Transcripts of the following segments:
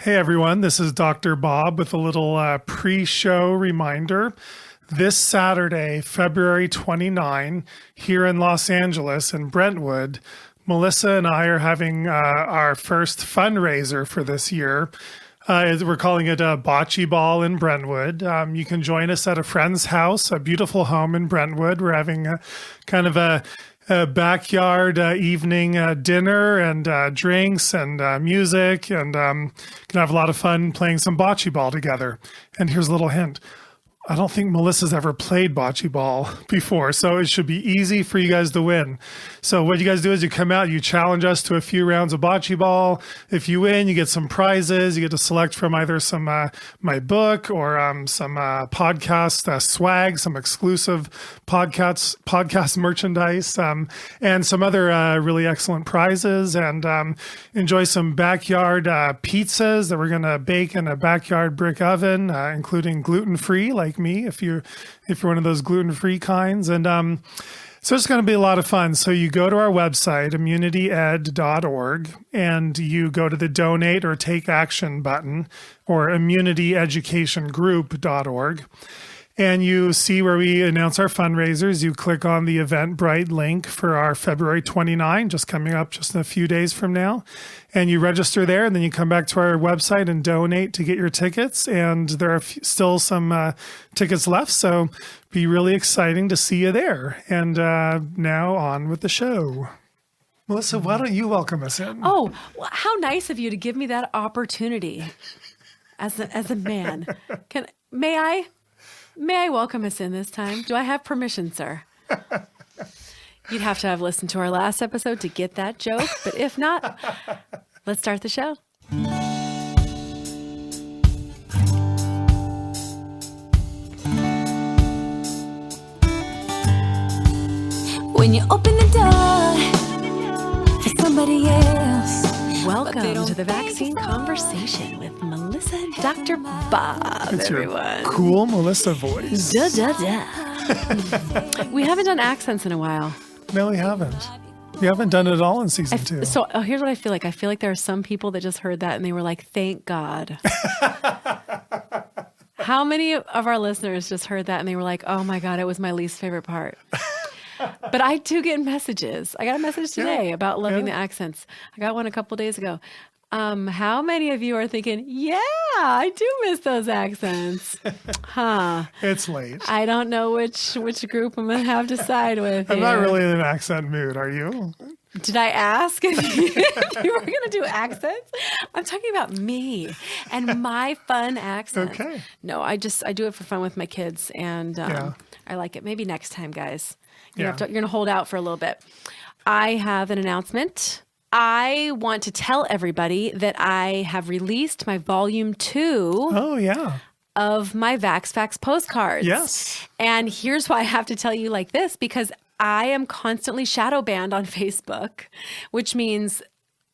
Hey everyone, this is Dr. Bob with a little pre-show reminder. This Saturday, February 29, here in Los Angeles in Brentwood, Melissa and I are having our first fundraiser for this year. We're calling it a Bocce Ball in Brentwood. You can join us at a friend's house, a beautiful home in Brentwood. We're having a kind of a backyard evening dinner and drinks and music, and gonna have a lot of fun playing some bocce ball together. And here's a little hint. I don't think Melissa's ever played bocce ball before, so it should be easy for you guys to win. So what you guys do is you come out, you challenge us to a few rounds of bocce ball. If you win, you get some prizes. You get to select from either some my book or some podcast swag, some exclusive podcast merchandise, and some other really excellent prizes. And enjoy some backyard pizzas that we're going to bake in a backyard brick oven, including gluten-free, like me, if you're one of those gluten-free kinds. And so it's going to be a lot of fun. So you go to our website, immunityed.org, and you go to the donate or take action button, or immunityeducationgroup.org. And you see where we announce our fundraisers. You click on the Eventbrite link for our February 29, just coming up just in a few days from now. And you register there, and then you come back to our website and donate to get your tickets. And there are still some tickets left, so be really exciting to see you there. And now on with the show. Melissa, why don't you welcome us in? Oh, well, how nice of you to give me that opportunity as a man. May I welcome us in this time? Do I have permission, sir? You'd have to have listened to our last episode to get that joke, but if not, let's start the show. When you open the door for somebody else. Welcome to the Vaccine Conversation with Melissa and Dr. Bob, It's everyone. your cool Melissa voice. Da, da, da. We haven't done accents in a while. No, we haven't. We haven't done it all in season 2. So here's what I feel like. I feel like there are some people that just heard that and they were like, thank God. How many of our listeners just heard that and they were like, oh my God, it was my least favorite part. But I do get messages. I got a message today about loving the accents. I got one a couple days ago. How many of you are thinking, yeah, I do miss those accents? Huh. It's late. I don't know which group I'm going to have to side with. I'm here. not really in an accent mood, are you? Did I ask if you were going to do accents? I'm talking about me and my fun accents. Okay. No, I do it for fun with my kids, and I like it. Maybe next time, guys. You're going to hold out for a little bit. I have an announcement. I want to tell everybody that I have released my volume 2 of my VaxFax postcards. Yes. And here's why I have to tell you like this, because I am constantly shadow banned on Facebook, which means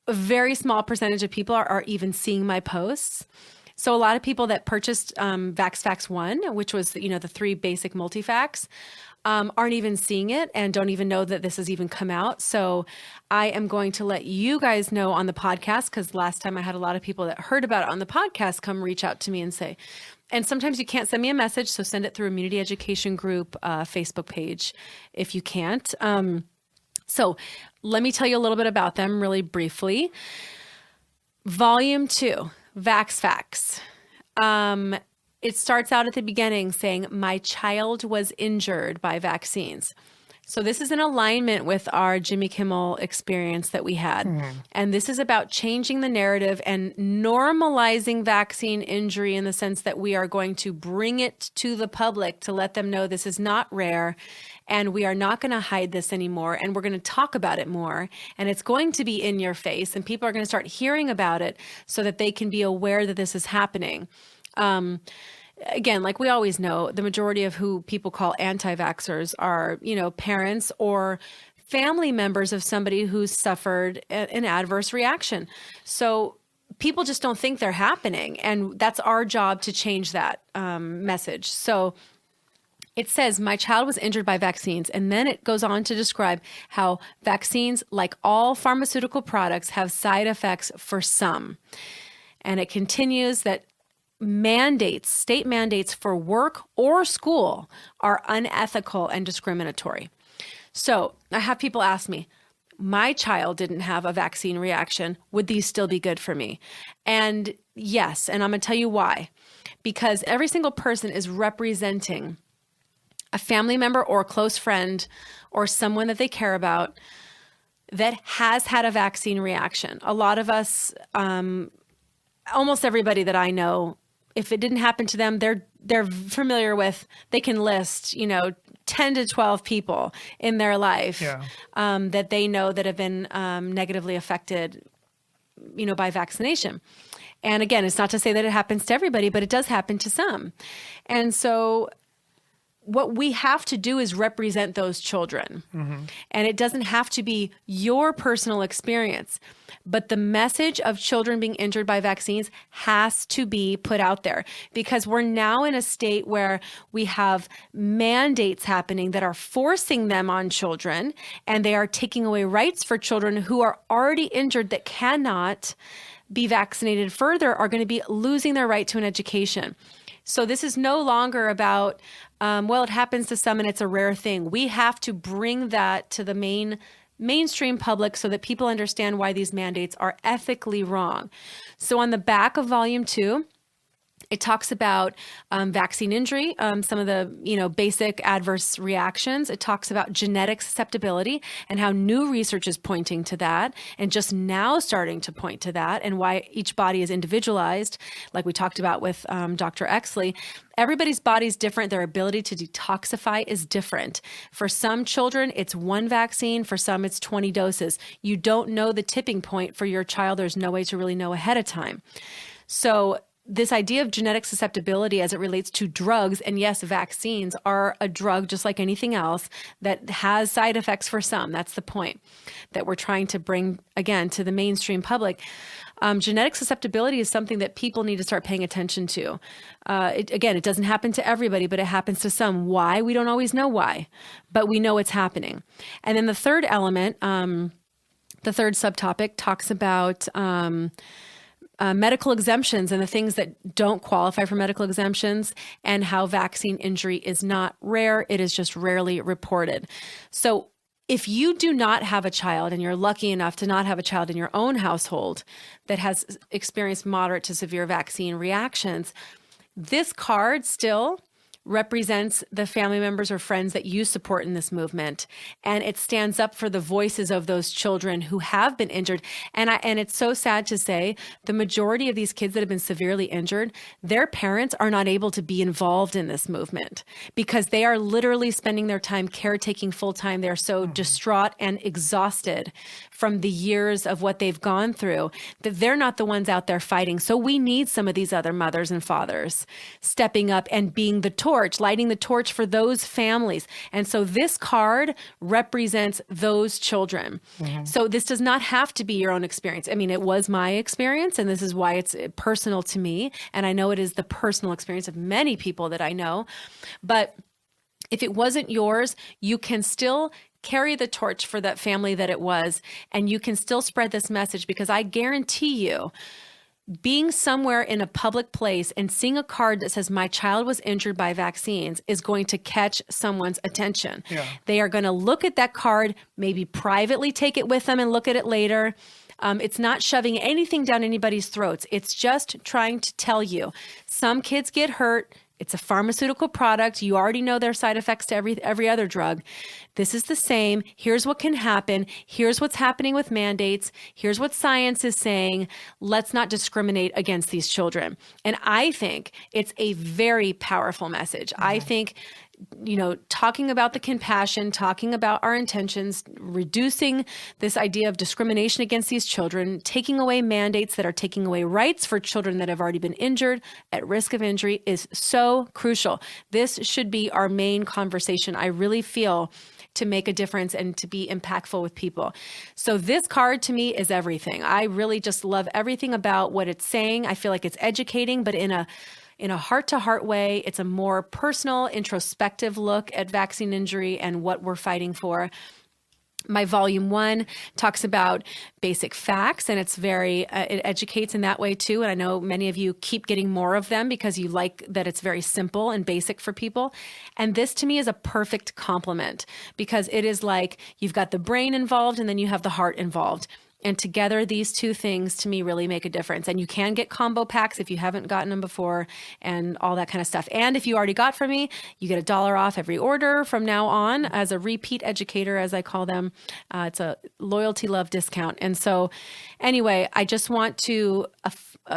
a very small percentage of people are even seeing my posts. So a lot of people that purchased VaxFax 1, which was, the 3 basic multifax, aren't even seeing it and don't even know that this has even come out. So I am going to let you guys know on the podcast, because last time I had a lot of people that heard about it on the podcast come reach out to me and say, and sometimes you can't send me a message, so send it through Immunity Education Group Facebook page if you can't. So let me tell you a little bit about them really briefly. Volume 2, VaxFax. It starts out at the beginning saying, my child was injured by vaccines. So this is in alignment with our Jimmy Kimmel experience that we had. And this is about changing the narrative and normalizing vaccine injury in the sense that we are going to bring it to the public to let them know this is not rare and we are not going to hide this anymore, and we're going to talk about it more, and it's going to be in your face, and people are going to start hearing about it so that they can be aware that this is happening. Again, like we always know, the majority of who people call anti-vaxxers are, parents or family members of somebody who's suffered an adverse reaction. So people just don't think they're happening. And that's our job to change that message. So it says, my child was injured by vaccines. And then it goes on to describe how vaccines, like all pharmaceutical products, have side effects for some. And it continues that mandates, state mandates for work or school are unethical and discriminatory. So I have people ask me, my child didn't have a vaccine reaction. Would these still be good for me? And yes, and I'm going to tell you why. Because every single person is representing a family member or a close friend or someone that they care about that has had a vaccine reaction. A lot of us, almost everybody that I know, if it didn't happen to them, they're familiar with, they can list, 10 to 12 people in their life that they know that have been negatively affected, by vaccination. And again, it's not to say that it happens to everybody, but it does happen to some. And so what we have to do is represent those children. Mm-hmm. And it doesn't have to be your personal experience, but the message of children being injured by vaccines has to be put out there, because we're now in a state where we have mandates happening that are forcing them on children, and they are taking away rights for children who are already injured that cannot be vaccinated further, are going to be losing their right to an education. So this is no longer about, it happens to some and it's a rare thing. We have to bring that to the mainstream public so that people understand why these mandates are ethically wrong. So on the back of volume 2, it talks about vaccine injury, some of the basic adverse reactions. It talks about genetic susceptibility and how new research is pointing to that, and just now starting to point to that, and why each body is individualized, like we talked about with Dr. Exley. Everybody's body is different. Their ability to detoxify is different. For some children, it's one vaccine. For some, it's 20 doses. You don't know the tipping point for your child. There's no way to really know ahead of time. So this idea of genetic susceptibility as it relates to drugs, and yes, vaccines are a drug just like anything else that has side effects for some. That's the point that we're trying to bring, again, to the mainstream public. Genetic susceptibility is something that people need to start paying attention to. It doesn't happen to everybody, but it happens to some. Why? We don't always know why, but we know it's happening. And then the third element, the third subtopic talks about medical exemptions and the things that don't qualify for medical exemptions, and how vaccine injury is not rare. It is just rarely reported. So if you do not have a child, and you're lucky enough to not have a child in your own household that has experienced moderate to severe vaccine reactions, this card still represents the family members or friends that you support in this movement. And it stands up for the voices of those children who have been injured. And it's so sad to say, the majority of these kids that have been severely injured, their parents are not able to be involved in this movement because they are literally spending their time caretaking full time. They're so distraught and exhausted from the years of what they've gone through that they're not the ones out there fighting. So we need some of these other mothers and fathers stepping up and being the torch, lighting the torch for those families. And so this card represents those children. Mm-hmm. So this does not have to be your own experience. I mean, it was my experience, and this is why it's personal to me. And I know it is the personal experience of many people that I know. But if it wasn't yours, you can still carry the torch for that family that it was, and you can still spread this message, because I guarantee you, being somewhere in a public place and seeing a card that says my child was injured by vaccines is going to catch someone's attention. Yeah. They are going to look at that card, maybe privately take it with them and look at it later. It's not shoving anything down anybody's throats. It's just trying to tell you some kids get hurt. It's a pharmaceutical product. You already know their side effects to every other drug. This is the same. Here's what can happen. Here's what's happening with mandates. Here's what science is saying. Let's not discriminate against these children. And I think it's a very powerful message. Mm-hmm. I think, talking about the compassion, talking about our intentions, reducing this idea of discrimination against these children, taking away mandates that are taking away rights for children that have already been injured, at risk of injury, is so crucial. This should be our main conversation, I really feel, to make a difference and to be impactful with people. So this card to me is everything. I really just love everything about what it's saying. I feel like it's educating, but in a heart-to-heart way. It's a more personal, introspective look at vaccine injury and what we're fighting for. My volume 1 talks about basic facts, and it's very, it educates in that way too. And I know many of you keep getting more of them because you like that it's very simple and basic for people. And this to me is a perfect complement because it is like you've got the brain involved and then you have the heart involved. And together, these two things to me really make a difference. And you can get combo packs if you haven't gotten them before and all that kind of stuff. And if you already got from me, you get $1 off every order from now on as a repeat educator, as I call them. It's a loyalty love discount. And so anyway, I just want to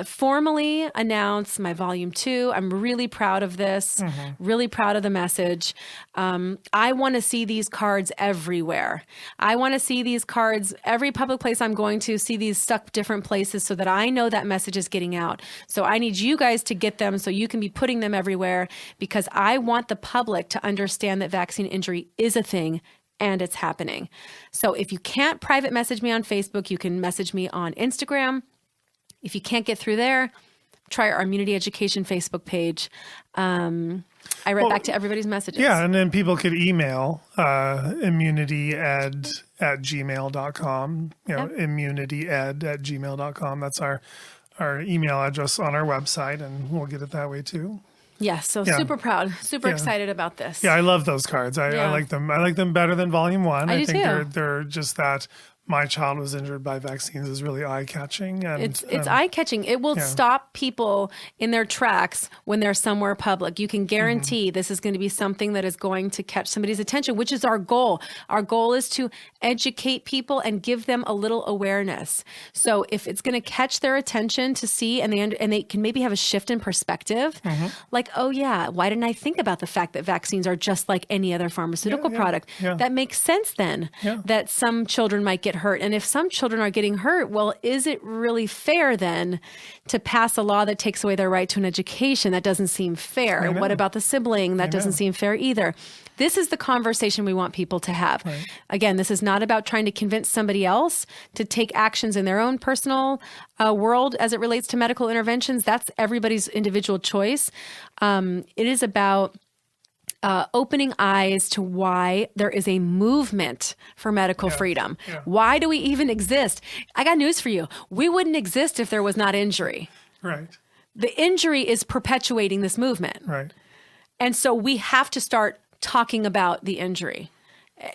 formally announce my volume 2. I'm really proud of this, really proud of the message. I want to see these cards everywhere. I want to see these cards, every public place I'm going to see these stuck different places so that I know that message is getting out. So I need you guys to get them so you can be putting them everywhere because I want the public to understand that vaccine injury is a thing and it's happening. So if you can't private message me on Facebook, you can message me on Instagram. If you can't get through there, try our Immunity Education Facebook page. I write back to everybody's messages. Yeah, and then people could email immunityed@gmail.com, immunityed@gmail.com. That's our email address on our website, and we'll get it that way too. Yes, so super proud, super excited about this. Yeah, I love those cards. I like them. I like them better than Volume 1. I do think too. they're just that my child was injured by vaccines is really eye-catching. And It's eye-catching. It will stop people in their tracks when they're somewhere public. You can guarantee this is going to be something that is going to catch somebody's attention, which is our goal. Our goal is to educate people and give them a little awareness. So if it's going to catch their attention to see and they can maybe have a shift in perspective, like, oh yeah, why didn't I think about the fact that vaccines are just like any other pharmaceutical product? Yeah. That makes sense then that some children might get hurt. And if some children are getting hurt, well, is it really fair then to pass a law that takes away their right to an education? That doesn't seem fair. And what about the sibling? That doesn't seem fair either. This is the conversation we want people to have. Right. Again, this is not about trying to convince somebody else to take actions in their own personal world as it relates to medical interventions. That's everybody's individual choice. It is about opening eyes to why there is a movement for medical freedom. Yeah. Why do we even exist? I got news for you. We wouldn't exist if there was not injury. Right. The injury is perpetuating this movement. Right. And so we have to start talking about the injury.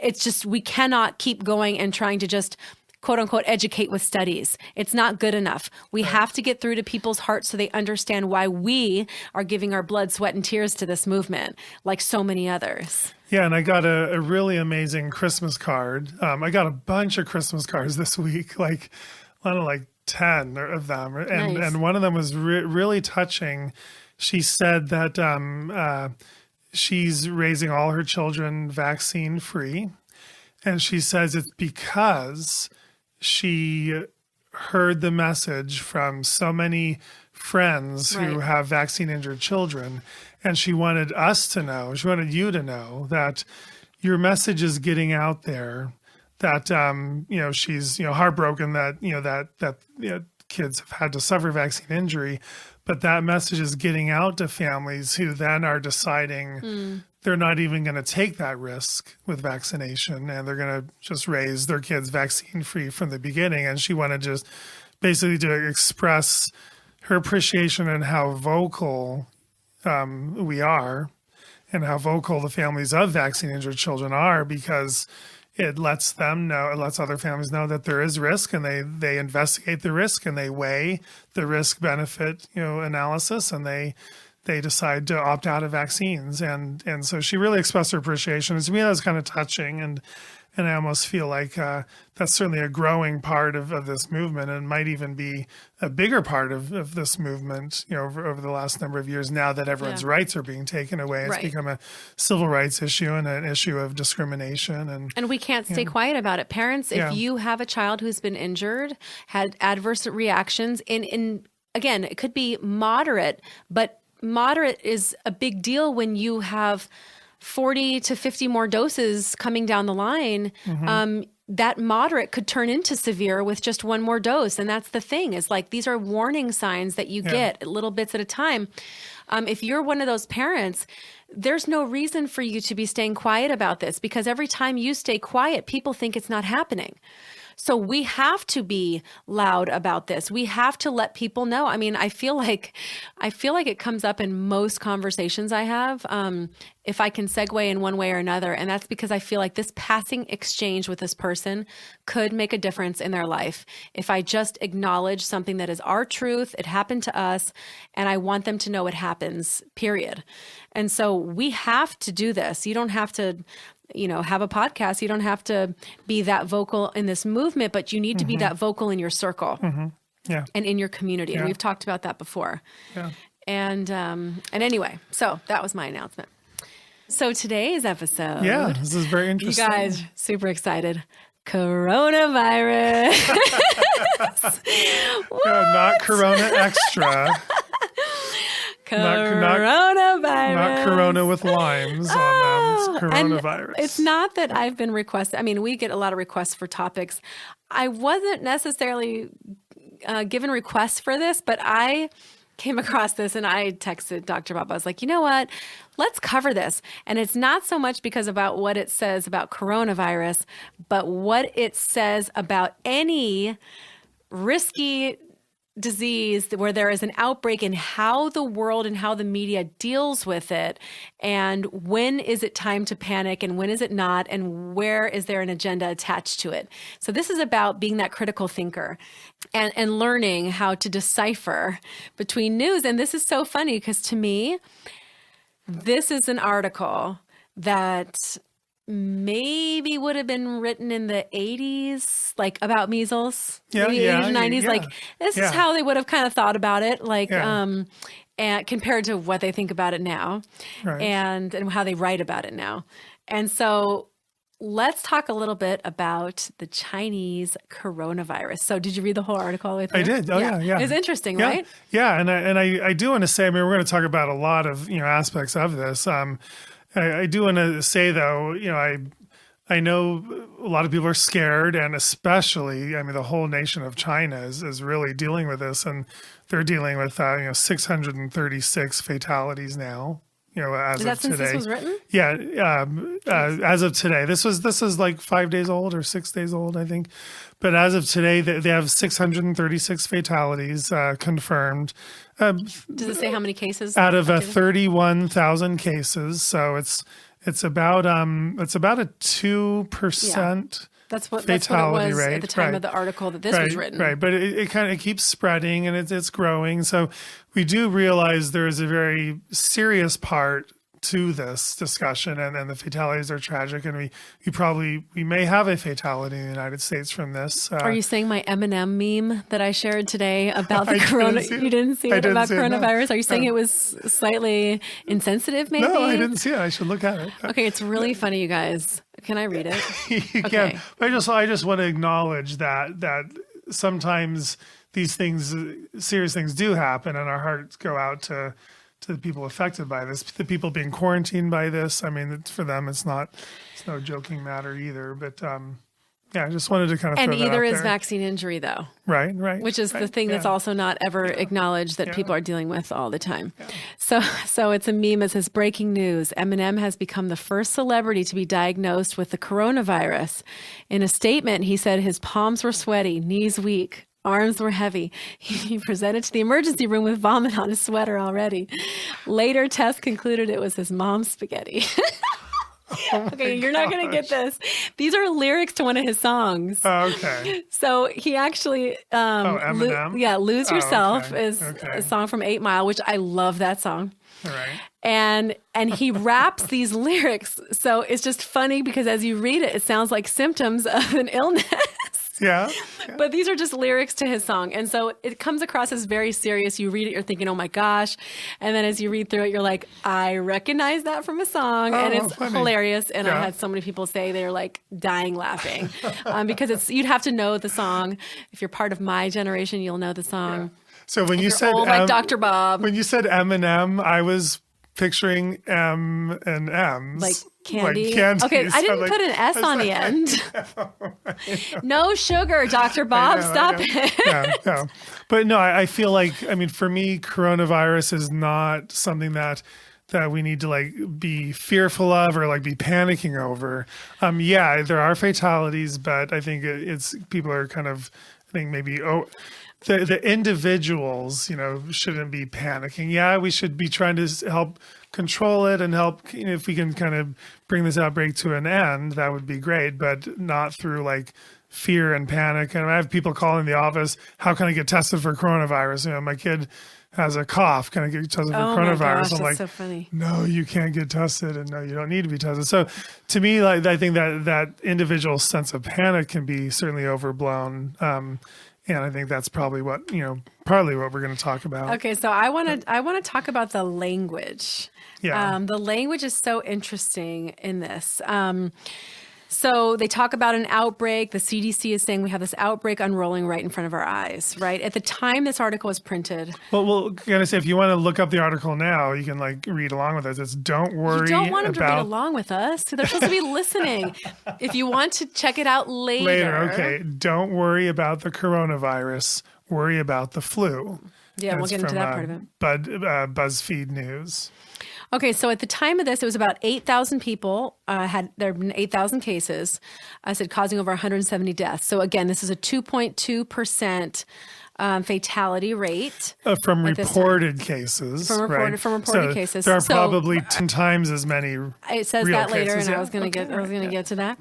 It's just, we cannot keep going and trying to just quote unquote, educate with studies. It's not good enough. We have to get through to people's hearts so they understand why we are giving our blood, sweat, and tears to this movement, like so many others. Yeah, and I got a really amazing Christmas card. I got a bunch of Christmas cards this week, like, I don't know, like 10 of them. And, nice. And one of them was really touching. She said that she's raising all her children vaccine free. And she says it's because she heard the message from so many friends who have vaccine injured children. And she wanted us to know, she wanted you to know that your message is getting out there, that, she's, heartbroken that, that kids have had to suffer vaccine injury, but that message is getting out to families who then are deciding they're not even going to take that risk with vaccination, and they're going to just raise their kids vaccine free from the beginning. And she wanted just basically to express her appreciation and how vocal we are, and how vocal the families of vaccine injured children are, because it lets them know, it lets other families know that there is risk, and they investigate the risk, and they weigh the risk benefit, analysis, and they decide to opt out of vaccines. And so she really expressed her appreciation. And to me, that was kind of touching. And I almost feel like that's certainly a growing part of this movement, and might even be a bigger part of this movement, over the last number of years, now that everyone's rights are being taken away. It's become a civil rights issue and an issue of discrimination. And we can't stay quiet about it. Parents, if you have a child who's been injured, had adverse reactions, in again, it could be moderate, but moderate is a big deal when you have 40 to 50 more doses coming down the line. that moderate could turn into severe with just one more dose. And that's the thing, is like, these are warning signs that you get little bits at a time. If you're one of those parents, there's no reason for you to be staying quiet about this, because every time you stay quiet, people think it's not happening. So we have to be loud about this. We have to let people know. I mean, I feel like it comes up in most conversations I have, if I can segue in one way or another. And that's because I feel like this passing exchange with this person could make a difference in their life. If I just acknowledge something that is our truth, it happened to us, and I want them to know it happens, period. And so we have to do this. You don't have to, have a podcast. You don't have to be that vocal in this movement, but you need to be that vocal in your circle and in your community. And we've talked about that before. Yeah. And anyway, so that was my announcement. So today's episode. Yeah, this is very interesting. You guys, super excited. Coronavirus. Not Corona Extra. Coronavirus. Not Corona with limes on them. It's coronavirus. And it's not that I've been requested. I mean, we get a lot of requests for topics. I wasn't necessarily given requests for this, but I came across this and I texted Dr. Bob. I was like, you know what? Let's cover this. And it's not so much because about what it says about coronavirus, but what it says about any risky disease where there is an outbreak, and how the world and how the media deals with it, and when is it time to panic and when is it not, and where is there an agenda attached to it. So this is about being that critical thinker and learning how to decipher between news. And this is so funny because to me, this is an article that maybe would have been written in the 80s, like about measles, maybe 80s, 90s. Like this is how they would have kind of thought about it, like, and compared to what they think about it now, and how they write about it now. And so let's talk a little bit about the Chinese coronavirus. So did you read the whole article with me? I did. Oh yeah. It's interesting, right? Yeah. And I do want to say, I mean, we're going to talk about a lot of, aspects of this. I do want to say, though, I know a lot of people are scared, and especially, I mean, the whole nation of China is really dealing with this, and they're dealing with 636 fatalities now. As of today. Since this was written? Yeah, as of today. This is like 5 days old or 6 days old, I think. But as of today, they have 636 fatalities confirmed. Does it say how many cases? Out of 31,000 cases, so it's about a 2%. That's what it was rate at the time of the article that this was written. Right, but it kind of keeps spreading, and it's growing. So we do realize there is a very serious part to this discussion, and the fatalities are tragic, and we may have a fatality in the United States from this. Are you saying my Eminem meme that I shared today about the corona? You didn't see it about coronavirus? Are you saying it was slightly insensitive? Maybe. No, I didn't see it. I should look at it. Okay, it's really funny, you guys. Can I read it? You can. But I just want to acknowledge that sometimes these things, serious things, do happen, and our hearts go out to the people affected by this, the people being quarantined by this. I mean, for them, it's no joking matter either. But I just wanted to kind of. And throw either that out is there. vaccine injury, though. Right. Which is the thing that's also not ever acknowledged that people are dealing with all the time. Yeah. So it's a meme that says, "Breaking news: Eminem has become the first celebrity to be diagnosed with the coronavirus." In a statement, he said his palms were sweaty, knees weak. Arms were heavy. He presented to the emergency room with vomit on his sweater already. Later tests concluded it was his mom's spaghetti. Okay, you're not going to get this. These are lyrics to one of his songs. Oh, okay. So he actually, Eminem? Lose Yourself is a song from 8 Mile, which I love that song. All right. And he raps these lyrics. So it's just funny because as you read it, it sounds like symptoms of an illness. Yeah. But these are just lyrics to his song. And so it comes across as very serious. You read it, you're thinking, oh my gosh. And then as you read through it, you're like, I recognize that from a song. And it's hilarious. And I had so many people say they're like dying laughing because you'd have to know the song. If you're part of my generation, you'll know the song. So when you said like Dr. Bob. When you said Eminem, I was picturing M and M's. Like candy. Like candies. Okay, I didn't I'm put an S on the end. No sugar, Dr. Bob. Stop it. Yeah. But no, I feel like, I mean, for me, coronavirus is not something that we need to like be fearful of or like be panicking over. Yeah, there are fatalities, but I think it's people are kind of, I think maybe, the individuals, shouldn't be panicking. Yeah, we should be trying to help control it and help, if we can kind of bring this outbreak to an end, that would be great, but not through like fear and panic. And I have people calling the office, how can I get tested for coronavirus? My kid has a cough, can I get tested for coronavirus? My gosh, I'm like, so funny. no, you can't get tested, and no, you don't need to be tested. So to me, like, I think that individual sense of panic can be certainly overblown. And I think that's probably partly what we're going to talk about. Okay, so I want to talk about the language. Yeah. The language is so interesting in this. So they talk about an outbreak. The CDC is saying we have this outbreak unrolling right in front of our eyes, right? At the time this article was printed. Well, gotta say, if you want to look up the article now, you can like read along with us. It's don't worry. You don't want them to read along with us. They're supposed to be listening. If you want to check it out later. Okay. Don't worry about the coronavirus. Worry about the flu. Yeah, And we'll it's get into from, that part of it. BuzzFeed News. Okay, so at the time of this, it was about 8,000 people there have been 8,000 cases, I said, causing over 170 deaths. So again, this is a 2.2% fatality rate. From reported cases. From reported cases. There are probably 10 times as many. It says real that later, cases, and I was going to get to that.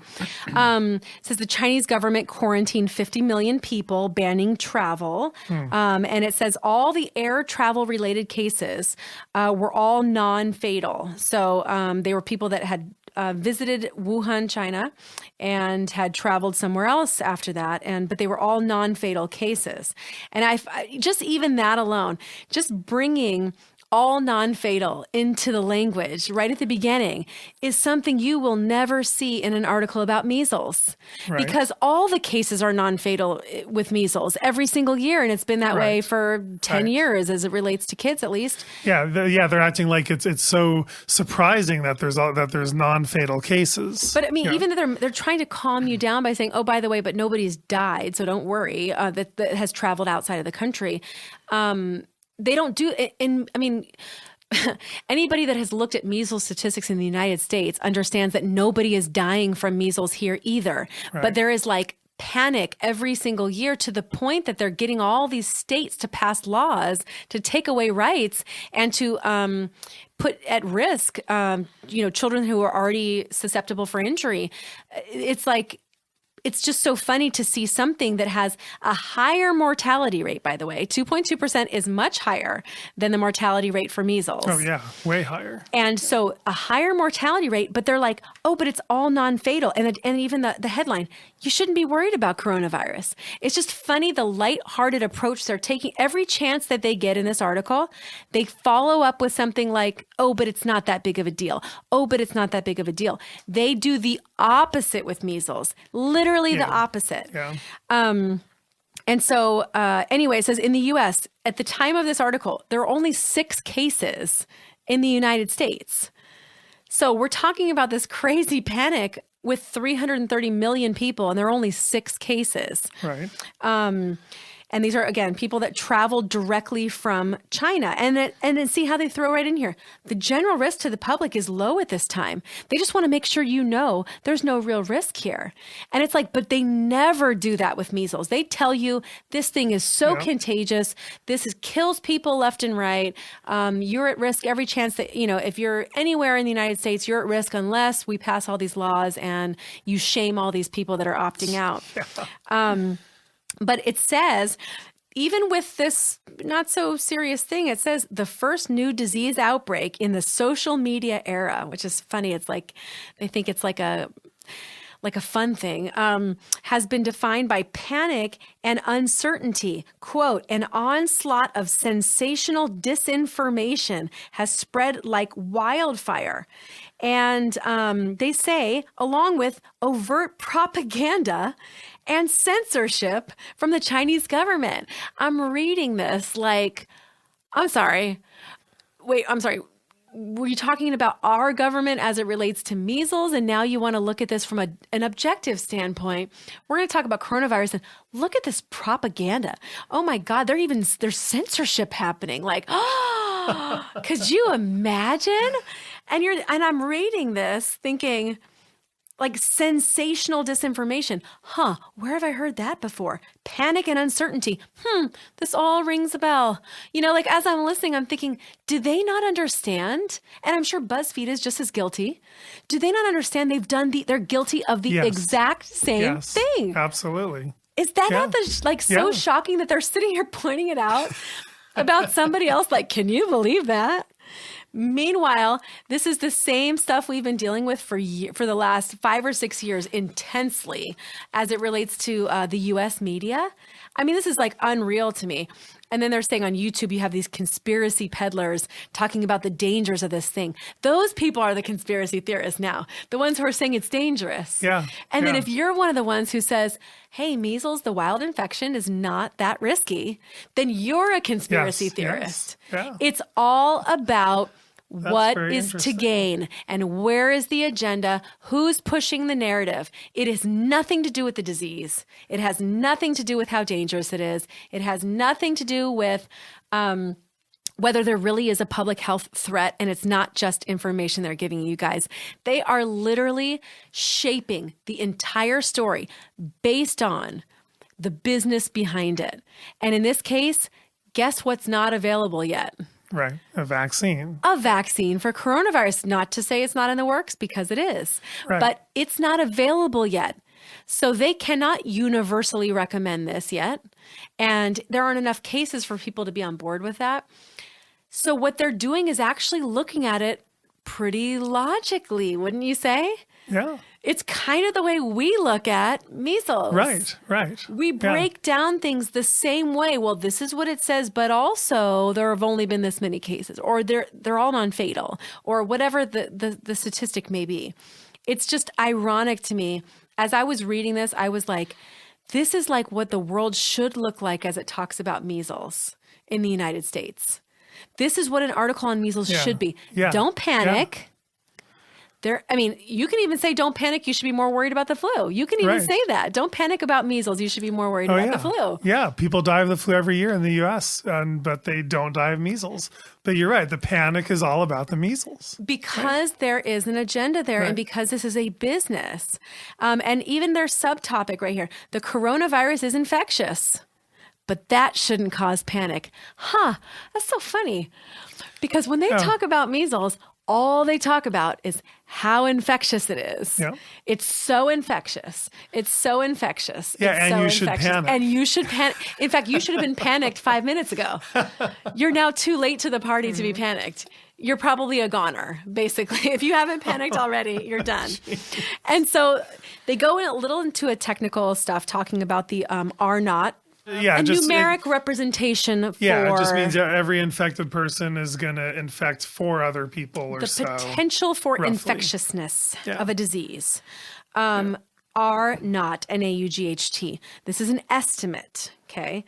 It says the Chinese government quarantined 50 million people, banning travel. And it says all the air travel related cases were all non-fatal. So they were people that had visited Wuhan, China, and had traveled somewhere else after that, but they were all non-fatal cases. And I just even that alone, just bringing all non-fatal into the language right at the beginning is something you will never see in an article about measles, because all the cases are non-fatal with measles every single year. And it's been that way for 10 years as it relates to kids, at least. Yeah. They're acting like it's so surprising that there's non-fatal cases. But I mean, even though they're trying to calm you down by saying, oh, by the way, but nobody's died, so don't worry, that has traveled outside of the country. They don't do it anybody that has looked at measles statistics in the United States understands that nobody is dying from measles here either. But there is like panic every single year to the point that they're getting all these states to pass laws to take away rights and to put at risk, children who are already susceptible for injury. It's just so funny to see something that has a higher mortality rate, by the way. 2.2% is much higher than the mortality rate for measles. Oh, yeah, way higher. And so a higher mortality rate, but they're like, oh, but it's all non-fatal. And even the headline, you shouldn't be worried about coronavirus. It's just funny, the lighthearted approach they're taking. Every chance that they get in this article, they follow up with something like, oh, but it's not that big of a deal. Oh, but it's not that big of a deal. They do the opposite with measles. Literally the opposite. Yeah. And so anyway, it says in the U.S., at the time of this article, there are only 6 cases in the United States. So we're talking about this crazy panic with 330 million people, and there are only 6 cases. Right. And these are, again, people that travel directly from China. And then see how they throw right in here. The general risk to the public is low at this time. They just want to make sure you know there's no real risk here. And it's like, but they never do that with measles. They tell you this thing is so contagious. Kills people left and right. You're at risk every chance that, if you're anywhere in the United States, you're at risk unless we pass all these laws and you shame all these people that are opting out. But it says, even with this not so serious thing, it says the first new disease outbreak in the social media era, which is funny. It's like, they think it's like a fun thing, has been defined by panic and uncertainty. Quote, an onslaught of sensational disinformation has spread like wildfire. And they say, along with overt propaganda and censorship from the Chinese government. I'm reading this like, I'm sorry. were you talking about our government as it relates to measles? And now you want to look at this from an objective standpoint. We're going to talk about coronavirus and look at this propaganda. Oh my God, there's censorship happening. Like, oh, could you imagine? And I'm reading this thinking, like, sensational disinformation. Where have I heard that before? Panic and uncertainty. This all rings a bell. Like, as I'm listening, I'm thinking, do they not understand? And I'm sure BuzzFeed is just as guilty. Do they not understand they're guilty of the Yes. exact same thing? Absolutely. Is that not so shocking that they're sitting here pointing it out about somebody else? Like, can you believe that? Meanwhile, this is the same stuff we've been dealing with for the last 5 or 6 years intensely as it relates to the U.S. media. I mean, this is like unreal to me. And then they're saying on YouTube, you have these conspiracy peddlers talking about the dangers of this thing. Those people are the conspiracy theorists now, the ones who are saying it's dangerous. Yeah. And then if you're one of the ones who says, hey, measles, the wild infection, is not that risky, then you're a conspiracy theorist. Yes. Yeah. It's all about what very is to interesting. gain and where is the agenda, who's pushing the narrative. It has nothing to do with the disease. It has nothing to do with how dangerous it is. It has nothing to do with whether there really is a public health threat, and it's not just information they're giving you guys. They are literally shaping the entire story based on the business behind it. And in this case, guess what's not available yet? Right. A vaccine. A vaccine for coronavirus. Not to say it's not in the works, because it is, Right. but it's not available yet. So they cannot universally recommend this yet. And there aren't enough cases for people to be on board with that. So what they're doing is actually looking at it pretty logically, wouldn't you say? Yeah. It's kind of the way we look at measles. Right. We break down things the same way. Well, this is what it says, but also there have only been this many cases, or they're all non-fatal, or whatever the statistic may be. It's just ironic to me. As I was reading this, I was like, this is like what the world should look like as it talks about measles in the United States. This is what an article on measles should be. Yeah. Don't panic. You can even say, don't panic. You should be more worried about the flu. You can even Right. say that. Don't panic about measles. You should be more worried about the flu. Yeah. People die of the flu every year in the U.S., but they don't die of measles. But you're right. The panic is all about the measles. Because there is an agenda there, and because this is a business. And even their subtopic right here, the coronavirus is infectious, but that shouldn't cause panic. That's so funny. Because when they talk about measles, all they talk about is how infectious it is. Yeah. It's so infectious. It's so infectious. Yeah, It's and so you should infectious. panic. And you should panic. In fact, you should have been panicked 5 minutes ago. You're now too late to the party to be panicked. You're probably a goner, basically. If you haven't panicked already, you're done. And so they go in a little into a technical stuff, talking about the R naught. Yeah. A numeric representation for it just means that every infected person is going to infect 4 other people or the so. potential for roughly. infectiousness of a disease. R naught, NAUGHT. This is an estimate, okay?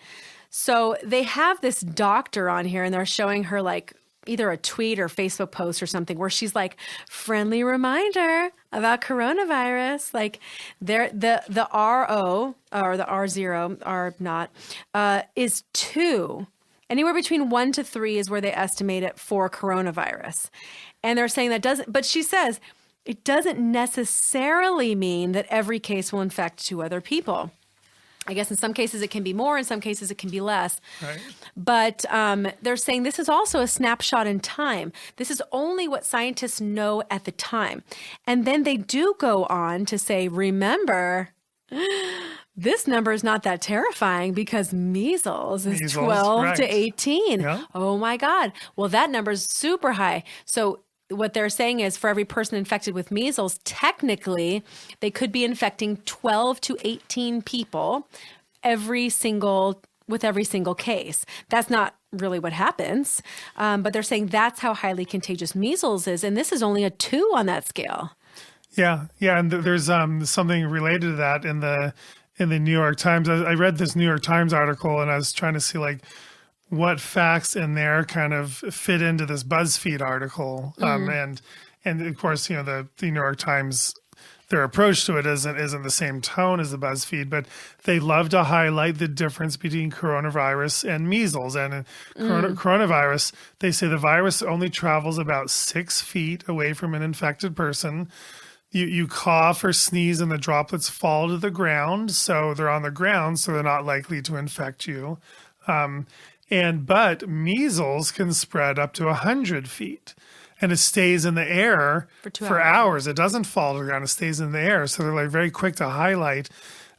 So they have this doctor on here, and they're showing her like either a tweet or Facebook post or something where she's like, friendly reminder about coronavirus. Like the RO or the R0, R naught, is 2. Anywhere between 1 to 3 is where they estimate it for coronavirus. And they're saying that doesn't, but she says it doesn't necessarily mean that every case will infect 2 other people. I guess in some cases it can be more, in some cases it can be less. Right. But they're saying this is also a snapshot in time. This is only what scientists know at the time. And then they do go on to say, remember, this number is not that terrifying because measles is 12 to 18. Yeah. Oh my God. Well, that number is super high. So what they're saying is for every person infected with measles, technically, they could be infecting 12 to 18 people with every single case. That's not really what happens. But they're saying that's how highly contagious measles is. And this is only a 2 on that scale. Yeah. And there's something related to that in the New York Times. I read this New York Times article, and I was trying to see like what facts in there kind of fit into this BuzzFeed article. And of course, the New York Times, their approach to it isn't the same tone as the BuzzFeed, but they love to highlight the difference between coronavirus and measles. And in coronavirus, they say the virus only travels about 6 feet away from an infected person. You cough or sneeze and the droplets fall to the ground. So they're on the ground, so they're not likely to infect you. But measles can spread up to 100 feet. And it stays in the air for hours. It doesn't fall to the ground. It stays in the air. So they're like very quick to highlight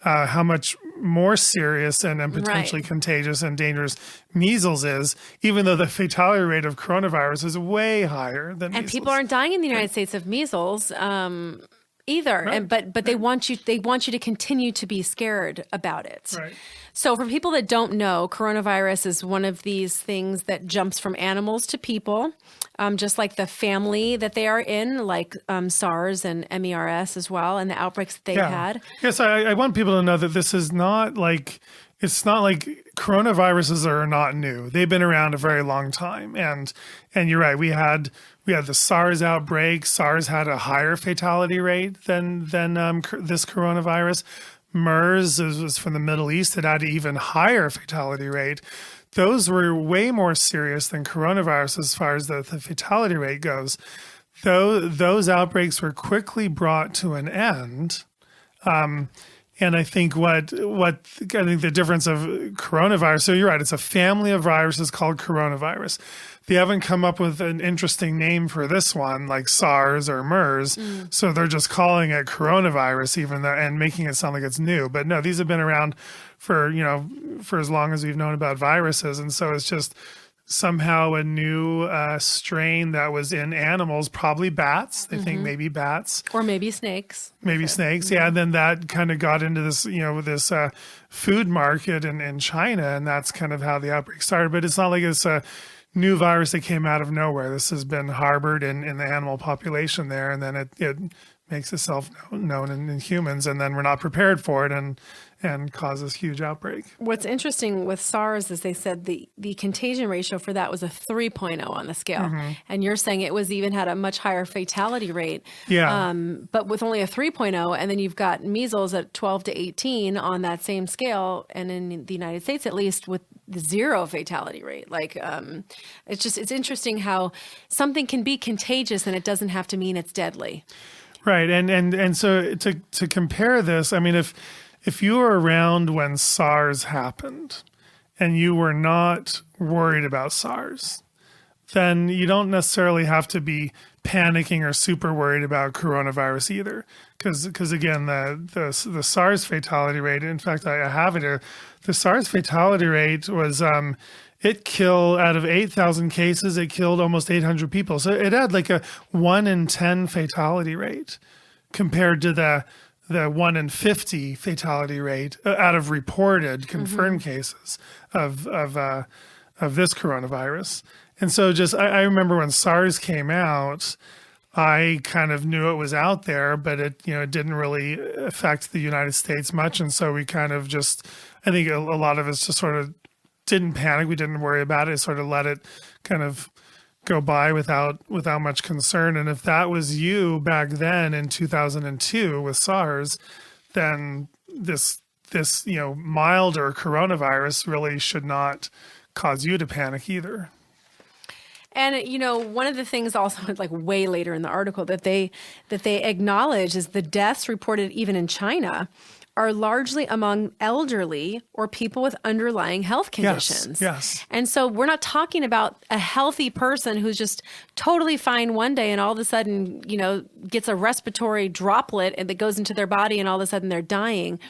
how much more serious and potentially contagious and dangerous measles is, even though the fatality rate of coronavirus is way higher than measles. And people aren't dying in the United States of measles either. Right. But they want you to continue to be scared about it. Right. So for people that don't know, coronavirus is one of these things that jumps from animals to people, just like the family that they are in, like SARS and MERS as well, and the outbreaks that they had. Yes, I want people to know that this is not like, it's not like coronaviruses are not new. They've been around a very long time. And you're right, we had the SARS outbreak. SARS had a higher fatality rate than this coronavirus. MERS was from the Middle East. It had an even higher fatality rate. Those were way more serious than coronavirus as far as the fatality rate goes. Those outbreaks were quickly brought to an end. And I think the difference of coronavirus, so you're right, it's a family of viruses called coronavirus. They haven't come up with an interesting name for this one, like SARS or MERS. So they're just calling it coronavirus, and making it sound like it's new. But no, these have been around for as long as we've known about viruses. And so it's just somehow a new strain that was in animals, probably bats. They think maybe bats. Or maybe snakes. Maybe snakes, yeah. And then that kind of got into this, this food market in China, and that's kind of how the outbreak started. But it's not like it's a new virus that came out of nowhere. This has been harbored in the animal population there, and then it makes itself known in humans, and then we're not prepared for it and causes huge outbreak. What's interesting with SARS is they said the contagion ratio for that was a 3.0 on the scale. And you're saying it was even had a much higher fatality rate. Yeah. But with only a 3.0, and then you've got measles at 12 to 18 on that same scale, and in the United States at least with the 0 fatality rate. Like it's interesting how something can be contagious and it doesn't have to mean it's deadly. Right. And so to compare this, I mean, if you were around when SARS happened and you were not worried about SARS, then you don't necessarily have to be panicking or super worried about coronavirus either. Because again, the SARS fatality rate, in fact, I have it here, the SARS fatality rate was it killed, out of 8,000 cases, it killed almost 800 people. So it had like a 1 in 10 fatality rate compared to the 1 in 50 fatality rate out of reported confirmed cases of this coronavirus. And so I remember when SARS came out, I kind of knew it was out there, but it didn't really affect the United States much. And so we kind of I think a lot of us just sort of didn't panic. We didn't worry about it, sort of let it kind of go by without much concern. And if that was you back then in 2002 with SARS, then this milder coronavirus really should not cause you to panic either. And, one of the things also like way later in the article that they acknowledge is the deaths reported even in China are largely among elderly or people with underlying health conditions. Yes. And so we're not talking about a healthy person who's just totally fine one day and all of a sudden, gets a respiratory droplet and that goes into their body and all of a sudden they're dying.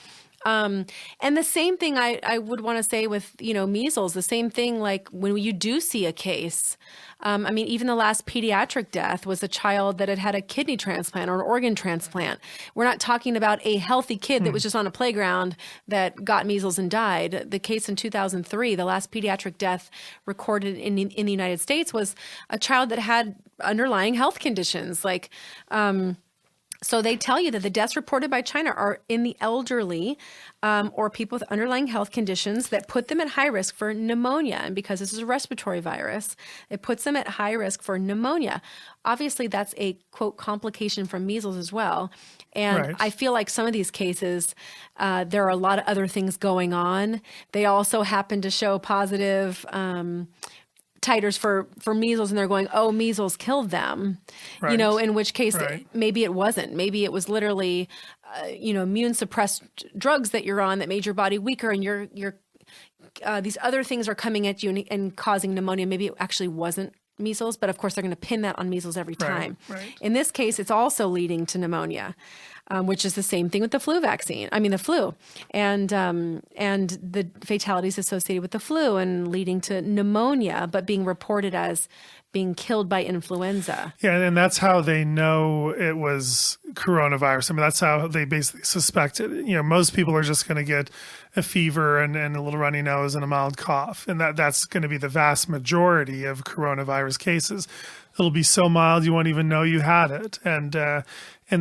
And the same thing I would want to say with, measles, the same thing, like when you do see a case, even the last pediatric death was a child that had had a kidney transplant or an organ transplant. We're not talking about a healthy kid that was just on a playground that got measles and died. The case in 2003, the last pediatric death recorded in the United States was a child that had underlying health conditions like, So they tell you that the deaths reported by China are in the elderly or people with underlying health conditions that put them at high risk for pneumonia. And because this is a respiratory virus, it puts them at high risk for pneumonia. Obviously, that's a, quote, complication from measles as well. And Right. I feel like some of these cases, there are a lot of other things going on. They also happen to show positive titers for measles, and they're going, oh, measles killed them, Right. in which case Right. maybe it wasn't. Maybe it was literally, immune suppressed drugs that you're on that made your body weaker, and these other things are coming at you and causing pneumonia. Maybe it actually wasn't measles, but of course they're going to pin that on measles every time. Right. In this case, it's also leading to pneumonia. Which is the same thing with the flu vaccine. I mean, the flu and the fatalities associated with the flu and leading to pneumonia, but being reported as being killed by influenza. Yeah, and that's how they know it was coronavirus. I mean, that's how they basically suspect it. Most people are just going to get a fever and a little runny nose and a mild cough, and that's going to be the vast majority of coronavirus cases. It'll be so mild you won't even know you had it, and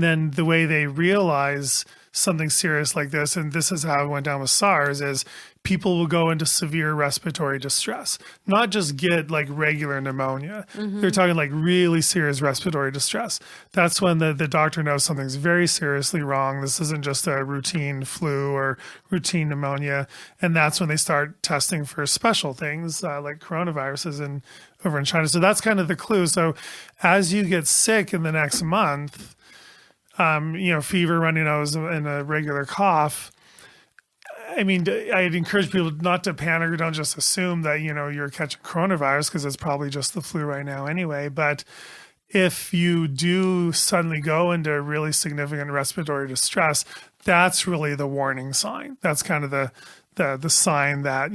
then the way they realize something serious like this, and this is how it went down with SARS, is people will go into severe respiratory distress, not just get like regular pneumonia. They're talking like really serious respiratory distress. That's when the doctor knows something's very seriously wrong. This isn't just a routine flu or routine pneumonia. And that's when they start testing for special things like coronaviruses over in China. So that's kind of the clue. So as you get sick in the next month, fever, runny nose, and a regular cough, I mean, I'd encourage people not to panic or don't just assume that, you're catching coronavirus, because it's probably just the flu right now anyway. But if you do suddenly go into really significant respiratory distress, that's really the warning sign. That's kind of the sign that,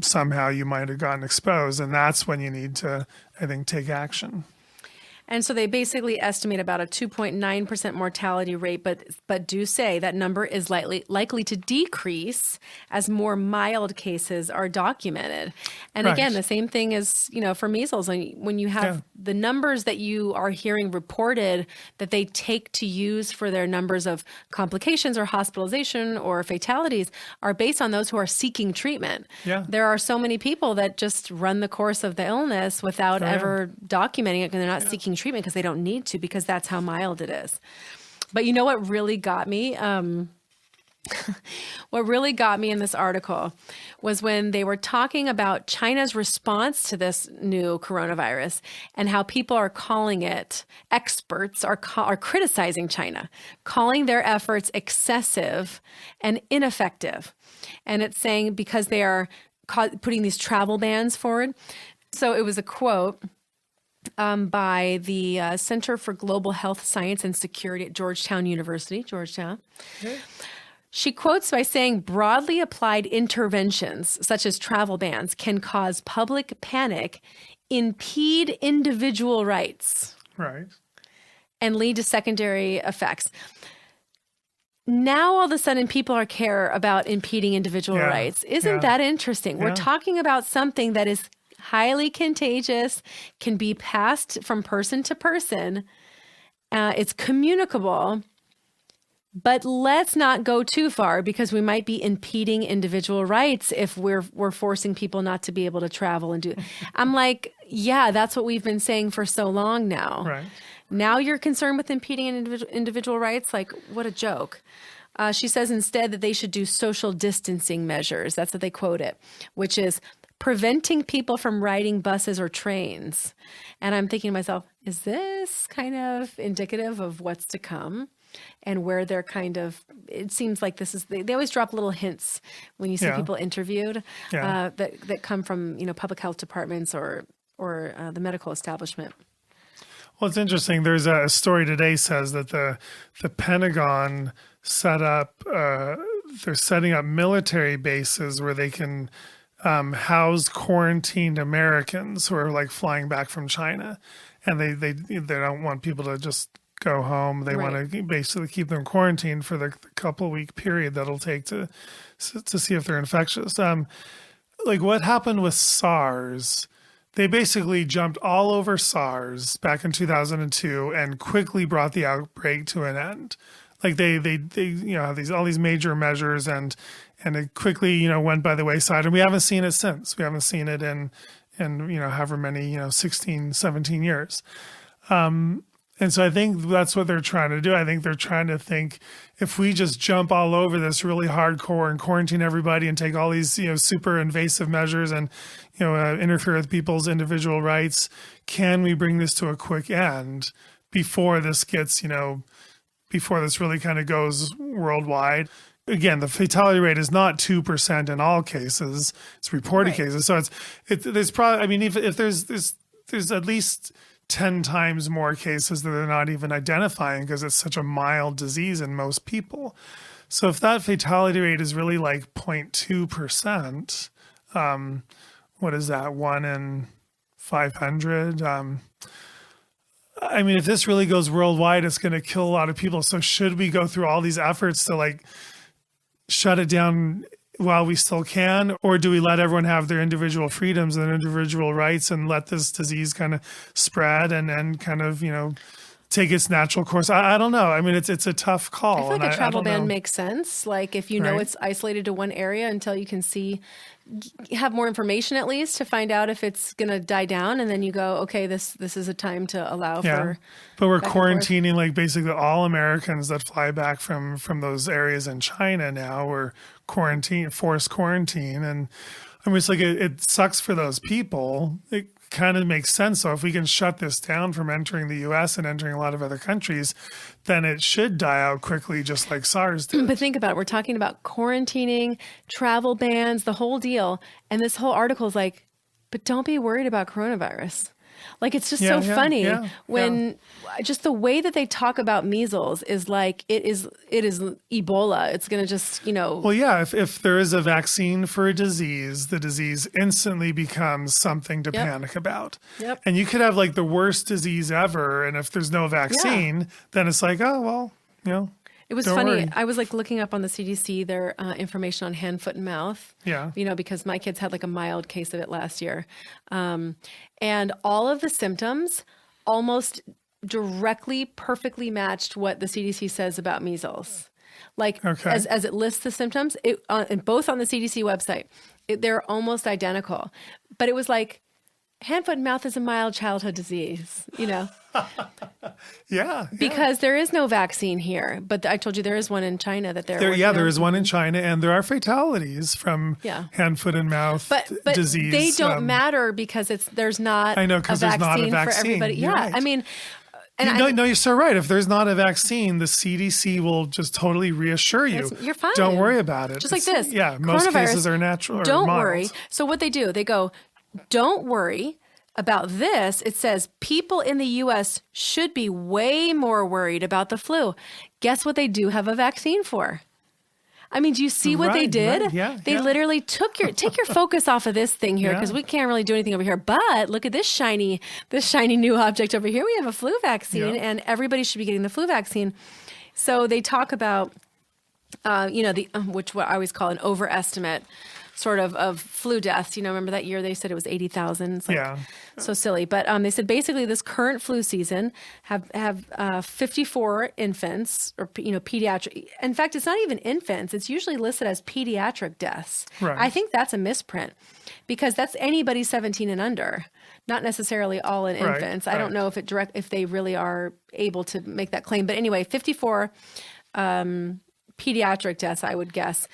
somehow you might have gotten exposed. And that's when you need to, I think, take action. And so they basically estimate about a 2.9% mortality rate, but do say that number is likely to decrease as more mild cases are documented. And Right. again, the same thing as, for measles. When you have the numbers that you are hearing reported that they take to use for their numbers of complications or hospitalization or fatalities are based on those who are seeking treatment. Yeah. There are so many people that just run the course of the illness without ever documenting it, and they're not seeking treatment because they don't need to, because that's how mild it is. But you know what really got me? What really got me in this article was when they were talking about China's response to this new coronavirus and how people are calling it, experts are criticizing China, calling their efforts excessive and ineffective. And it's saying because they are putting these travel bans forward. So it was a quote by the Center for Global Health Science and Security at Georgetown University, Georgetown. Okay. She quotes by saying, broadly applied interventions, such as travel bans, can cause public panic, impede individual rights, Right. and lead to secondary effects. Now, all of a sudden, people care about impeding individual rights. Isn't that interesting? We're talking about something that is highly contagious, can be passed from person to person. It's communicable. But let's not go too far, because we might be impeding individual rights if we're forcing people not to be able to travel and do. I'm like, yeah, that's what we've been saying for so long now. Right. Now you're concerned with impeding individual rights? Like, what a joke. She says instead that they should do social distancing measures. That's what they quote it, which is preventing people from riding buses or trains. And I'm thinking to myself, is this kind of indicative of what's to come? And where they're it seems like this is, they always drop little hints when you see people interviewed that come from, public health departments or the medical establishment. Well, it's interesting. There's a story today says that the Pentagon they're setting up military bases where they can house quarantined Americans who are like flying back from China, and they don't want people to just go home. They want to basically keep them quarantined for the couple week period that'll take to see if they're infectious. Like what happened with SARS, they basically jumped all over SARS back in 2002 and quickly brought the outbreak to an end. Like they have all these major measures and it quickly, went by the wayside, and we haven't seen it since. We haven't seen it in however many, 16, 17 years. And so I think that's what they're trying to do. I think they're trying to think, if we just jump all over this really hardcore and quarantine everybody and take all these, super invasive measures and, interfere with people's individual rights, can we bring this to a quick end before this gets, before this really kind of goes worldwide? Again, the fatality rate is not 2% in all cases; it's reported cases. So there's probably, I mean, if there's at least 10 times more cases that they're not even identifying because it's such a mild disease in most people. So if that fatality rate is really like 0.2%, what is that? 1 in 500. I mean, if this really goes worldwide, it's going to kill a lot of people. So should we go through all these efforts to like shut it down while we still can, or do we let everyone have their individual freedoms and individual rights and let this disease kind of spread and kind of, take its natural course? I don't know. I mean, it's a tough call. I feel like a travel ban know. makes sense. Like if you know Right. it's isolated to one area until you can have more information at least to find out if it's going to die down, and then you go, okay, this is a time to allow for. But we're back and forth. quarantining like basically all Americans that fly back from those areas in China now. We're forced quarantine, and I mean, it's like it sucks for those people. It kind of makes sense. So if we can shut this down from entering the U.S. and entering a lot of other countries, then it should die out quickly, just like SARS did. But think about it. We're talking about quarantining, travel bans, the whole deal. And this whole article is like, but don't be worried about coronavirus. Like, it's just so funny when just the way that they talk about measles is like, it is Ebola. It's going to just, Well, yeah, if there is a vaccine for a disease, the disease instantly becomes something to panic about. Yep. And you could have like the worst disease ever, and if there's no vaccine, then it's like, oh, well, It was don't funny. worry. I was like looking up on the CDC their information on hand, foot, and mouth. Yeah. Because my kids had like a mild case of it last year. And all of the symptoms almost directly, perfectly matched what the CDC says about measles. Like as it lists the symptoms, both on the CDC website, they're almost identical. But it was like, hand, foot, and mouth is a mild childhood disease, Yeah. Because there is no vaccine here. But I told you there is one in China that they're working There on. is one in China, and there are fatalities from hand, foot, and mouth But disease. they don't matter because there's not I know, 'cause a there's not a for vaccine. everybody. You're Yeah, right. I mean, No, you're so right. If there's not a vaccine, the CDC will just totally reassure you. You're fine. Don't worry about it. Just like this. Yeah, most Coronavirus, cases are natural. Or Don't mild. worry. So what they do, they go, don't worry about this. It says people in the U.S. should be way more worried about the flu. Guess what they do have a vaccine for? I mean, do you see what they Right, did? right, yeah, They yeah. literally take your focus off of this thing here because we can't really do anything over here. But look at this shiny new object over here. We have a flu vaccine, Yeah. and everybody should be getting the flu vaccine. So they talk about, which what I always call an overestimate sort of flu deaths. Remember that year they said it was 80,000. It's like so silly. But they said basically this current flu season have 54 infants or pediatric. In fact, it's not even infants. It's usually listed as pediatric deaths. Right. I think that's a misprint because that's anybody 17 and under, not necessarily all in Right, infants. I don't know if they really are able to make that claim. But anyway, 54 pediatric deaths, I would guess,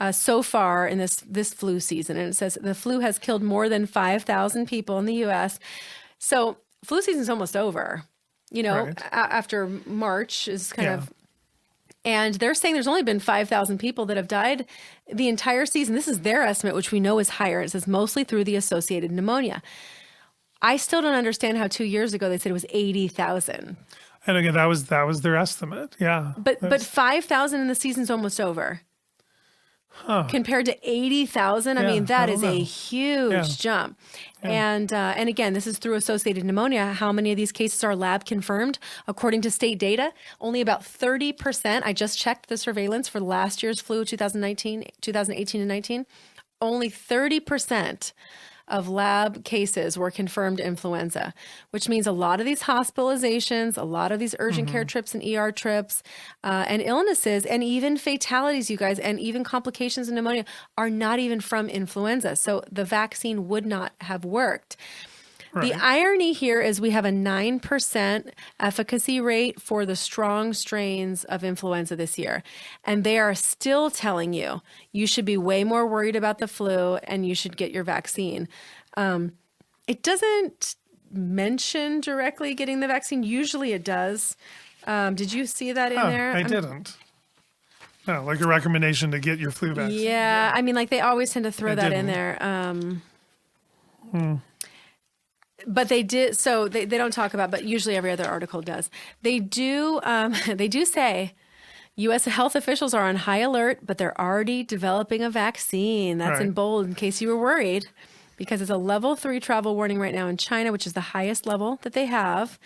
so far in this flu season. And it says the flu has killed more than 5,000 people in the U.S. So flu season is almost over, Right. after March is kind of, and they're saying there's only been 5,000 people that have died the entire season. This is their estimate, which we know is higher. It says mostly through the associated pneumonia. I still don't understand how 2 years ago they said it was 80,000. And again, that was their estimate. Yeah. But 5,000 in the season's almost over. Compared to 80,000, I mean, that is a huge jump. And again, this is through associated pneumonia. How many of these cases are lab confirmed? According to state data, only about 30%. I just checked the surveillance for last year's flu, 2018 and 19. Only 30% of lab cases were confirmed influenza, which means a lot of these hospitalizations, a lot of these urgent care trips and ER trips, and illnesses, and even fatalities, you guys, and even complications and pneumonia are not even from influenza. So the vaccine would not have worked. The irony here is we have a 9% efficacy rate for the strong strains of influenza this year. And they are still telling you, you should be way more worried about the flu and you should get your vaccine. It doesn't mention directly getting the vaccine. Usually it does. Did you see that in there? I didn't. No, like a recommendation to get your flu vaccine. Yeah. I mean, like they always tend to throw that in there. But they did, so they don't talk about, but usually every other article does. They do say U.S. health officials are on high alert, but they're already developing a vaccine. That's in bold in case you were worried, because it's a level 3 travel warning right now in China, which is the highest level that they have.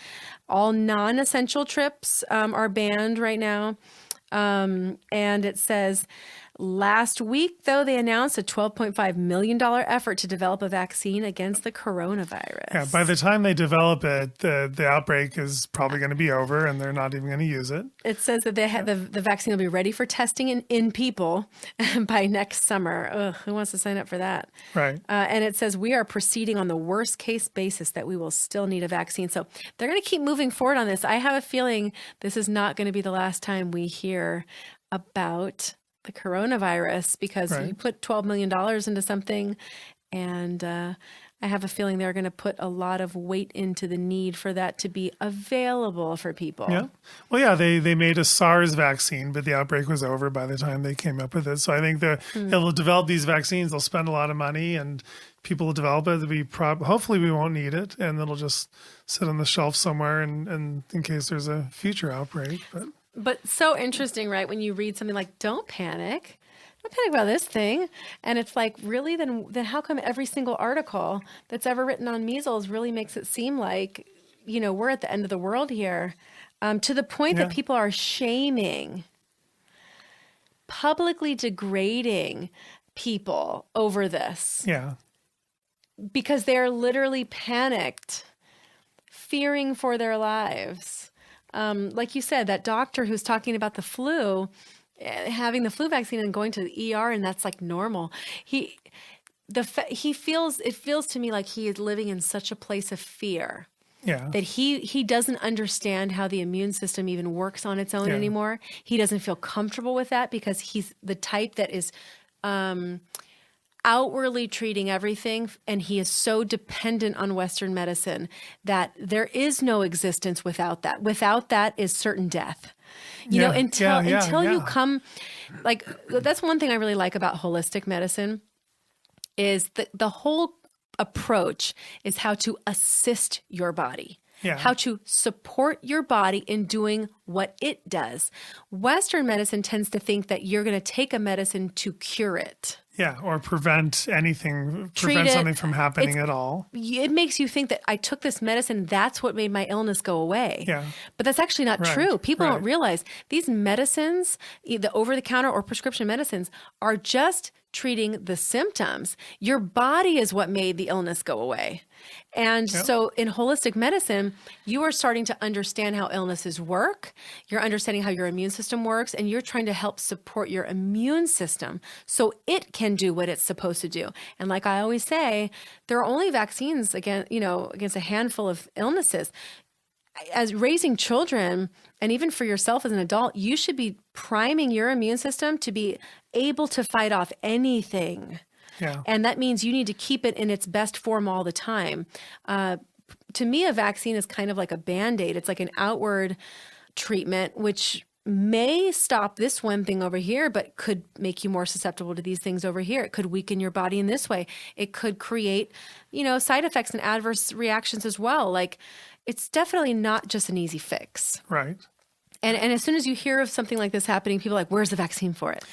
All non-essential trips are banned right now. And it says, last week, though, they announced a $12.5 million effort to develop a vaccine against the coronavirus. Yeah, by the time they develop it, the outbreak is probably going to be over and they're not even going to use it. It says that they have the vaccine will be ready for testing in people by next summer. Ugh, who wants to sign up for that? Right. And it says we are proceeding on the worst case basis that we will still need a vaccine. So they're going to keep moving forward on this. I have a feeling this is not going to be the last time we hear about the coronavirus, because you put $12 million into something, and I have a feeling they're going to put a lot of weight into the need for that to be available for people. Yeah. Well, yeah, they made a SARS vaccine, but the outbreak was over by the time they came up with it. So I think they'll develop these vaccines. They'll spend a lot of money, and people will develop it. Hopefully we won't need it, and it'll just sit on the shelf somewhere and in case there's a future outbreak. But so interesting, right? When you read something like, don't panic about this thing. And it's like, really? Then how come every single article that's ever written on measles really makes it seem like, we're at the end of the world here, to the point that people are shaming, publicly degrading people over this. Yeah. Because they're literally panicked, fearing for their lives. Like you said, that doctor who's talking about the flu, having the flu vaccine and going to the ER, and that's like normal. It feels to me like he is living in such a place of fear. Yeah. That he doesn't understand how the immune system even works on its own anymore. He doesn't feel comfortable with that because he's the type that is outwardly treating everything, and he is so dependent on Western medicine that there is no existence without that. Without that is certain death. Until you come, like, that's one thing I really like about holistic medicine is that the whole approach is how to assist your body. Yeah. How to support your body in doing what it does. Western medicine tends to think that you're going to take a medicine to cure it. Yeah, or prevent something from happening at all. It makes you think that I took this medicine, that's what made my illness go away. Yeah. But that's actually not true. People don't realize these medicines, the over-the-counter or prescription medicines, are just treating the symptoms. Your body is what made the illness go away. And so in holistic medicine, you are starting to understand how illnesses work. You're understanding how your immune system works, and you're trying to help support your immune system so it can do what it's supposed to do. And like I always say, there are only vaccines against a handful of illnesses. As raising children, and even for yourself as an adult, you should be priming your immune system to be able to fight off anything. Yeah. And that means you need to keep it in its best form all the time. To me, a vaccine is kind of like a Band-Aid. It's like an outward treatment, which may stop this one thing over here, but could make you more susceptible to these things over here. It could weaken your body in this way. It could create, side effects and adverse reactions as well. Like, it's definitely not just an easy fix. Right. And as soon as you hear of something like this happening, people are like, where's the vaccine for it?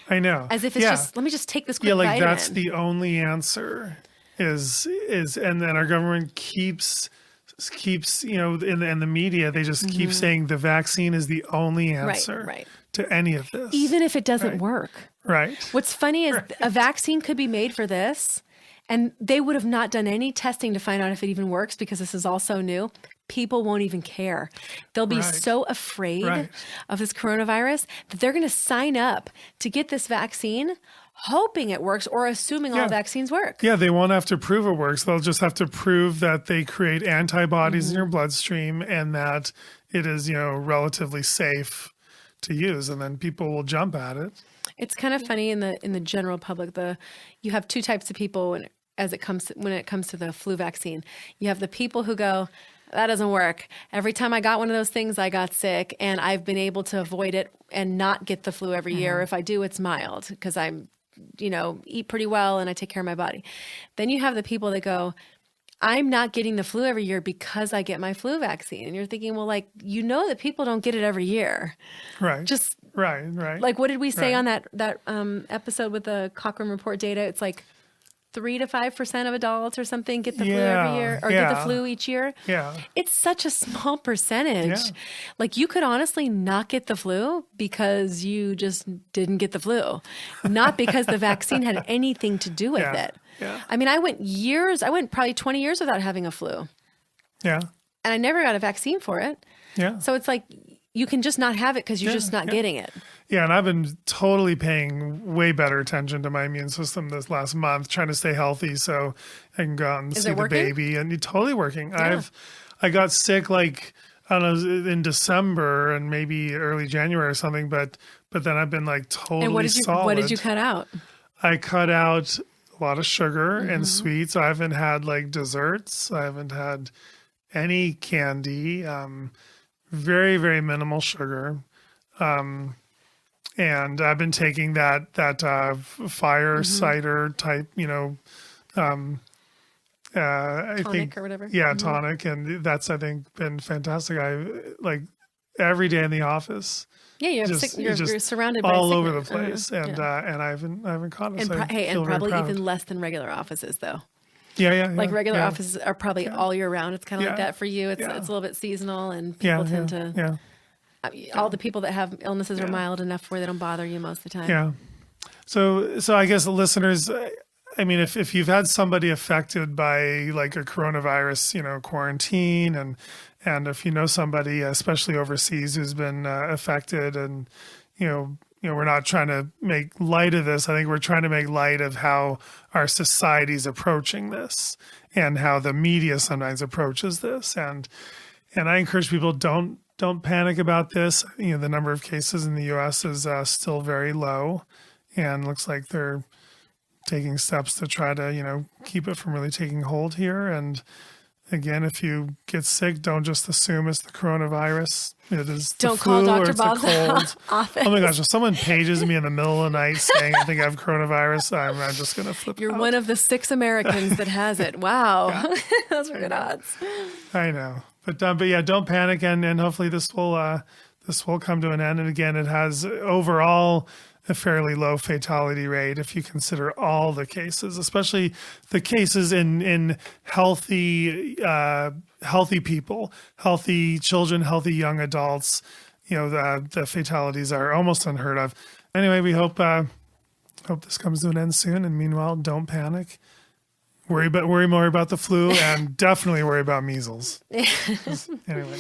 I know. As if it's just, let me just take this quick vitamin. That's the only answer is, and then our government keeps, in the media, they just keep saying the vaccine is the only answer to any of this. Even if it doesn't work. Right. What's funny is a vaccine could be made for this, and they would have not done any testing to find out if it even works because this is all so new. People won't even care. They'll be so afraid of this coronavirus that they're going to sign up to get this vaccine, hoping it works or assuming all vaccines work. Yeah, they won't have to prove it works. They'll just have to prove that they create antibodies in your bloodstream and that it is, relatively safe to use, and then people will jump at it. It's kind of funny in the general public. You have two types of people when it comes to the flu vaccine. You have the people who go, that doesn't work. Every time I got one of those things, I got sick, and I've been able to avoid it and not get the flu every year. If I do, it's mild because I'm, eat pretty well and I take care of my body. Then you have the people that go, I'm not getting the flu every year because I get my flu vaccine. And you're thinking, well, that people don't get it every year. Right. Just right. Like, what did we say on that episode with the Cochrane Report data? It's like 3 to 5% of adults or something get the flu every year or get the flu each year. Yeah. It's such a small percentage. Yeah. Like you could honestly not get the flu because you just didn't get the flu, not because the vaccine had anything to do with it. Yeah. I mean, I went probably 20 years without having a flu. Yeah. And I never got a vaccine for it. Yeah. So it's like you can just not have it because you're just not getting it. Yeah, and I've been totally paying way better attention to my immune system this last month, trying to stay healthy so I can go out and see the baby. And it's totally working. Yeah. I got sick I don't know, in December and maybe early January or something, but then I've been totally solid. What did you cut out? I cut out a lot of sugar and sweets. I haven't had desserts. I haven't had any candy. Very, very minimal sugar. And I've been taking that fire cider type, I think, or whatever. Yeah, tonic, and that's I think been fantastic. I every day in the office. Yeah, you're surrounded by all over the place, and I haven't caught it. And probably even less than regular offices, though. Yeah. Regular offices are probably all year round. It's kind of like that for you. It's a little bit seasonal, and people tend to. Yeah. All the people that have illnesses are mild enough where they don't bother you most of the time. Yeah. So I guess the listeners, I mean, if you've had somebody affected by a coronavirus, quarantine, and if you know somebody, especially overseas, who's been affected, and we're not trying to make light of this. I think we're trying to make light of how our society's approaching this and how the media sometimes approaches this. And I encourage people, don't panic about this. The number of cases in the U.S. is still very low, and looks like they're taking steps to try to, keep it from really taking hold here. And again, if you get sick, don't just assume it's the coronavirus. It is the flu or it's the cold. Office. Oh my gosh, if someone pages me in the middle of the night saying I think I have coronavirus, I'm just going to flip You're out. one of the 6 Americans that has it. Wow. Those are good odds. I know. But yeah, don't panic, and hopefully this will come to an end. And again, it has overall a fairly low fatality rate if you consider all the cases, especially the cases in healthy people, healthy children, healthy young adults. The fatalities are almost unheard of. Anyway, we hope this comes to an end soon. And meanwhile, don't panic. Worry more about the flu, and definitely worry about measles. Anyway.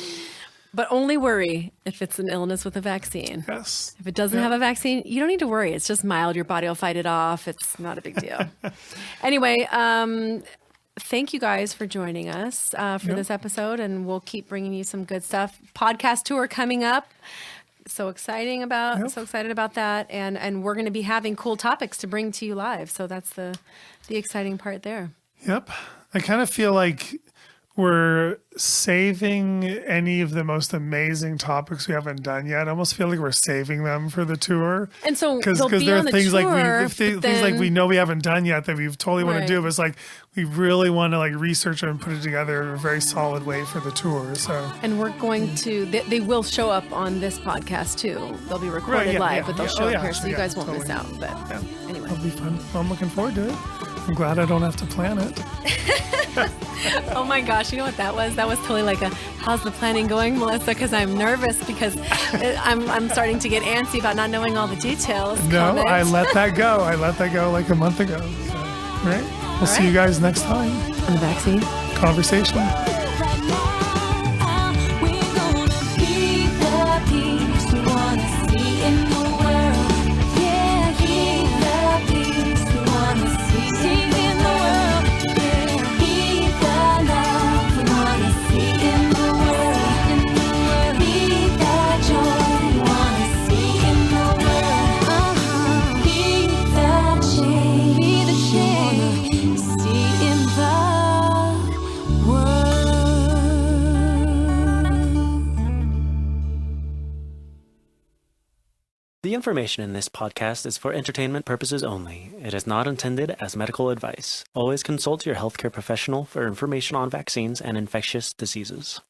But only worry if it's an illness with a vaccine. Yes. If it doesn't have a vaccine, you don't need to worry. It's just mild. Your body will fight it off. It's not a big deal. Anyway, thank you guys for joining us for this episode, and we'll keep bringing you some good stuff. Podcast tour coming up. So excited about that, and we're going to be having cool topics to bring to you live. So that's the exciting part there. Yep. I kind of feel like we're saving any of the most amazing topics we haven't done yet. I almost feel like we're saving them for the tour. And so because there are things like we know we haven't done yet that we totally want to do. But it's like we really want to research and put it together in a very solid way for the tour. So and we're going to they will show up on this podcast too. They'll be recorded live, but they'll show up here, so you guys won't miss out. But anyway, it'll be fun. Well, I'm looking forward to it. I'm glad I don't have to plan it. Oh my gosh, you know what that was? That was totally like how's the planning going, Melissa? Because I'm nervous because I'm starting to get antsy about not knowing all the details. No, I let that go. I let that go like a month ago. So, right? We'll see you guys next time. On the vaccine. Conversation. Right now, we're gonna be the peace we wanna see in the world. Yeah, be the peace we wanna see in the world. Yeah, be the love we wanna see in the world. Be the joy we wanna see in the world. Be the change we wanna see in the world. The information in this podcast is for entertainment purposes only. It is not intended as medical advice. Always consult your healthcare professional for information on vaccines and infectious diseases.